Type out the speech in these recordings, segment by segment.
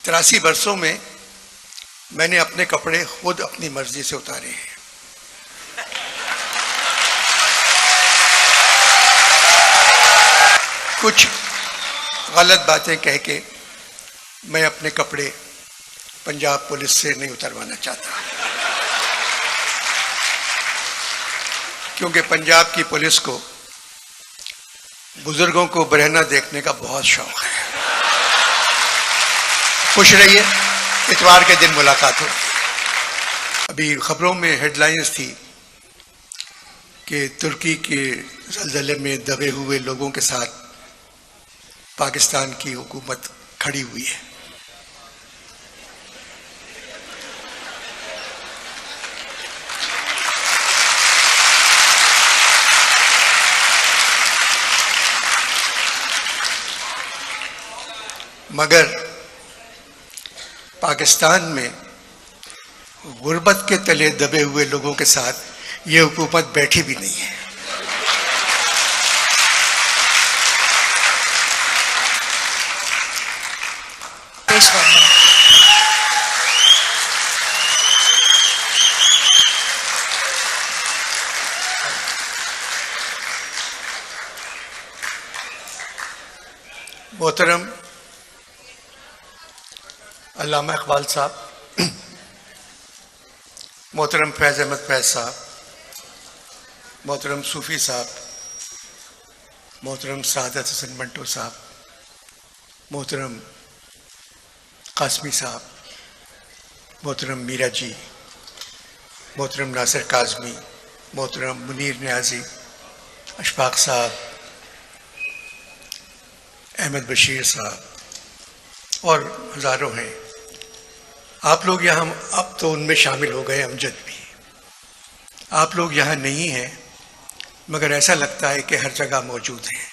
83 वर्षों में मैंने अपने कपड़े खुद अपनी मर्जी से उतारे हैं। कुछ गलत बातें कह के मैं अपने कपड़े पंजाब पुलिस से नहीं उतरवाना चाहता, क्योंकि पंजाब की पुलिस को बुजुर्गों को बरहना देखने का बहुत शौक है। खुश रहिए, इतवार के दिन मुलाकात हो। अभी खबरों में हेडलाइंस थी कि तुर्की के ज़लज़ले में दबे हुए लोगों के साथ पाकिस्तान की हुकूमत खड़ी हुई है। मगर पाकिस्तान में गुर्बत के तले दबे हुए लोगों के साथ ये हुकूमत बैठी भी नहीं है। मोहतरम अल्लामा इकबाल साहब, मोहतरम फैज़ अहमद फैज़ साहब, मोहतरम सूफ़ी साहब, मोहतरम सादत हसन मंटो साहब, मोहतरम कासमी साहब, मोहतरम मीरा जी, मोहतरम नासिर काज़मी, मोहतरम मुनीर न्याजी, अशफाक साहब, अहमद बशीर साहब और हज़ारों हैं। आप लोग यहाँ, अब तो उनमें शामिल हो गए अमजद भी। आप लोग यहाँ नहीं हैं, मगर ऐसा लगता है कि हर जगह मौजूद हैं।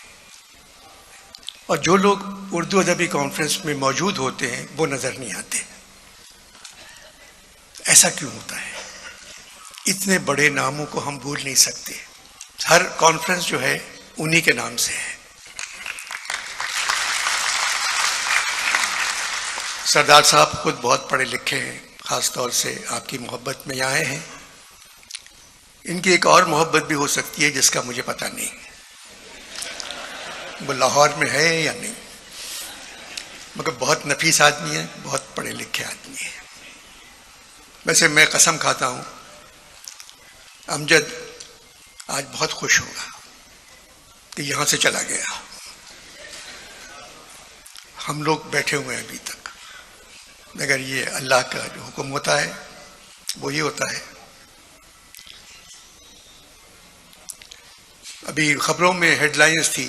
और जो लोग उर्दू अदबी कॉन्फ्रेंस में मौजूद होते हैं वो नज़र नहीं आते। ऐसा क्यों होता है? इतने बड़े नामों को हम भूल नहीं सकते। हर कॉन्फ्रेंस जो है उन्हीं के नाम से है। सरदार साहब खुद बहुत पढ़े लिखे हैं, ख़ास तौर से आपकी मोहब्बत में आए हैं। इनकी एक और मोहब्बत भी हो सकती है जिसका मुझे पता नहीं, वो लाहौर में है या नहीं, मगर बहुत नफीस आदमी है, बहुत पढ़े लिखे आदमी है। वैसे मैं कसम खाता हूँ अमजद आज बहुत खुश होगा कि यहाँ से चला गया। हम लोग बैठे हुए हैं अभी तक, मगर ये अल्लाह का जो हुक्म होता है वो ये होता है। अभी खबरों में हेडलाइंस थी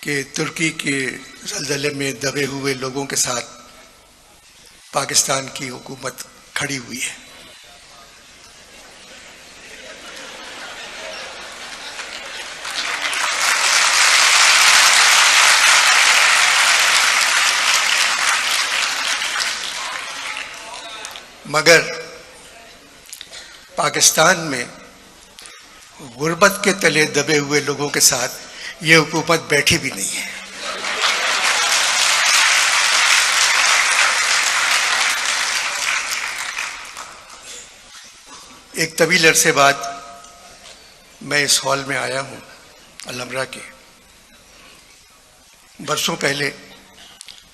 कि तुर्की के ज़लज़ले में दबे हुए लोगों के साथ पाकिस्तान की हुकूमत खड़ी हुई है। मगर पाकिस्तान में गुर्बत के तले दबे हुए लोगों के साथ ये हुकूमत बैठी भी नहीं है। एक तवील अरसे बाद मैं इस हॉल में आया हूँ अलमरा के। बरसों पहले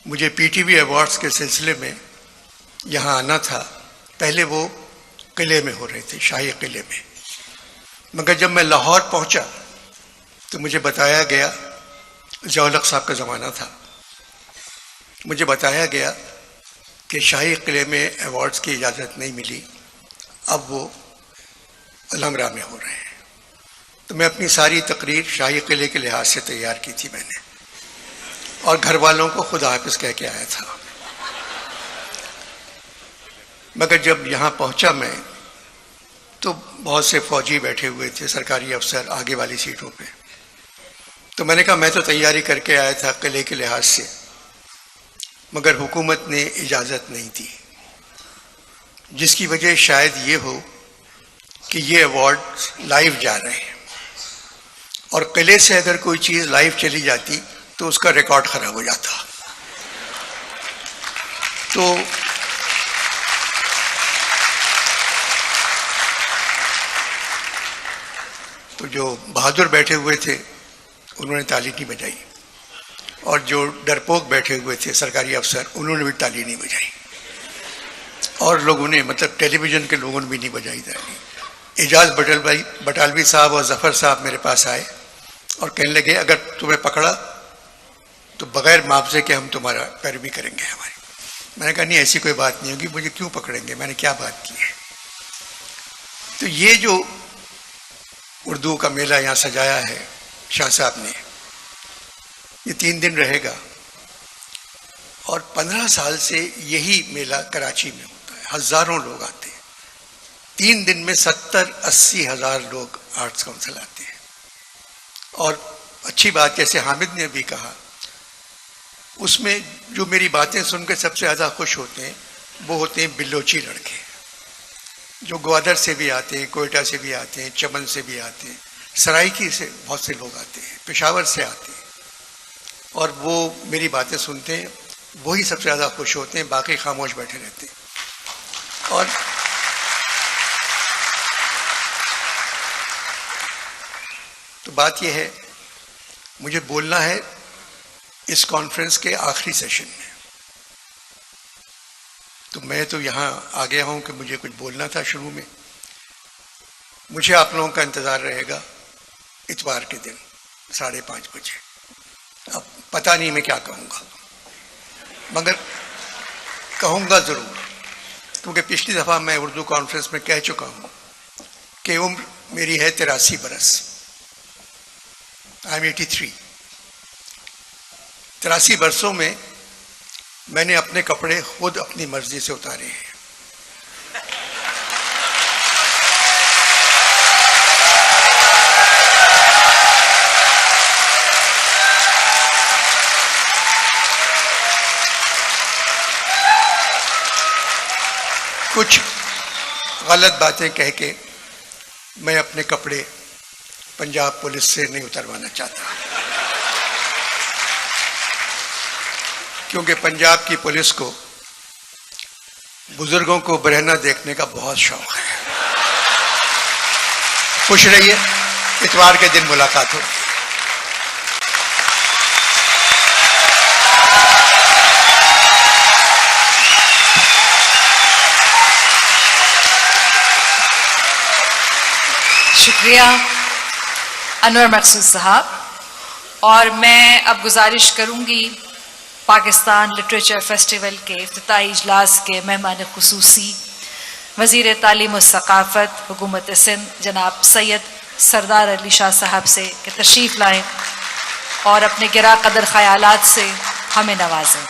मुझे पीटीवी अवार्ड्स के सिलसिले में यहाँ आना था। पहले वो किले में हो रहे थे, शाही किले में। मगर जब मैं लाहौर पहुँचा तो मुझे बताया गया, ज़ौलक साहब का ज़माना था, मुझे बताया गया कि शाही किले में अवार्ड्स की इजाज़त नहीं मिली, अब वो अलमरा में हो रहे हैं। तो मैं अपनी सारी तकरीर शाही किले के लिहाज से तैयार की थी मैंने, और घर वालों को खुदा हाफिज़ कह के आया था। मगर जब यहाँ पहुँचा मैं तो बहुत से फौजी बैठे हुए थे, सरकारी अफसर आगे वाली सीटों पे। तो मैंने कहा मैं तो तैयारी करके आया था किले के लिहाज से, मगर हुकूमत ने इजाज़त नहीं दी, जिसकी वजह शायद ये हो कि ये अवार्ड लाइव जा रहे हैं, और किले से अगर कोई चीज़ लाइव चली जाती तो उसका रिकॉर्ड ख़राब हो जाता। तो जो बहादुर बैठे हुए थे उन्होंने ताली नहीं बजाई, और जो डरपोक बैठे हुए थे सरकारी अफसर उन्होंने भी ताली नहीं बजाई, और लोगों ने मतलब टेलीविज़न के लोगों ने भी नहीं बजाई ताली। एजाज बटालवी साहब और जफ़र साहब मेरे पास आए और कहने लगे अगर तुम्हें पकड़ा तो बगैर मुआवजे के हम तुम्हारा पैरवी करेंगे हमारी। मैंने कहा नहीं, ऐसी कोई बात नहीं होगी, मुझे क्यों पकड़ेंगे, मैंने क्या बात की है। तो ये जो उर्दू का मेला यहाँ सजाया है शाह साहब ने, ये 3 दिन रहेगा, और 15 साल से यही मेला कराची में होता है। हजारों लोग आते हैं, 3 दिन में 70-80 हज़ार लोग आर्ट्स काउंसिल आते हैं। और अच्छी बात जैसे हामिद ने भी कहा, उसमें जो मेरी बातें सुनकर सबसे ज़्यादा खुश होते हैं वो होते हैं बिलोची लड़के, जो ग्वादर से भी आते हैं, कोयटा से भी आते हैं, चमन से भी आते हैं, सराइकी से बहुत से लोग आते हैं, पेशावर से आते हैं, और वो मेरी बातें सुनते हैं, वही सबसे ज़्यादा खुश होते हैं, बाकी खामोश बैठे रहते हैं। और तो बात यह है, मुझे बोलना है इस कॉन्फ्रेंस के आखिरी सेशन में, तो मैं तो यहाँ आ गया हूँ कि मुझे कुछ बोलना था शुरू में। मुझे आप लोगों का इंतज़ार रहेगा इतवार के दिन 5:30 बजे। अब पता नहीं मैं क्या कहूँगा, मगर कहूँगा ज़रूर, क्योंकि पिछली दफ़ा मैं उर्दू कॉन्फ्रेंस में कह चुका हूँ कि उम्र मेरी है 83 बरस। I am 83। 83 बरसों में मैंने अपने कपड़े खुद अपनी मर्जी से उतारे हैं। कुछ गलत बातें कह के मैं अपने कपड़े पंजाब पुलिस से नहीं उतरवाना चाहता, क्योंकि पंजाब की पुलिस को बुजुर्गों को बरहना देखने का बहुत शौक है। खुश रहिए, इतवार के दिन मुलाकात होगी। शुक्रिया अनवर मकसूद साहब। और मैं अब गुजारिश करूंगी पाकिस्तान लिटरेचर फेस्टिवल के इफ्तिताई इजलास के मेहमान खुसूसी वज़ीर तालीम व सक़ाफ़त हुकूमत सिंध जनाब सैयद सरदार अली शाह साहब से कि तशरीफ़ लाएँ और अपने गिरा कदर ख़यालात से हमें नवाजें।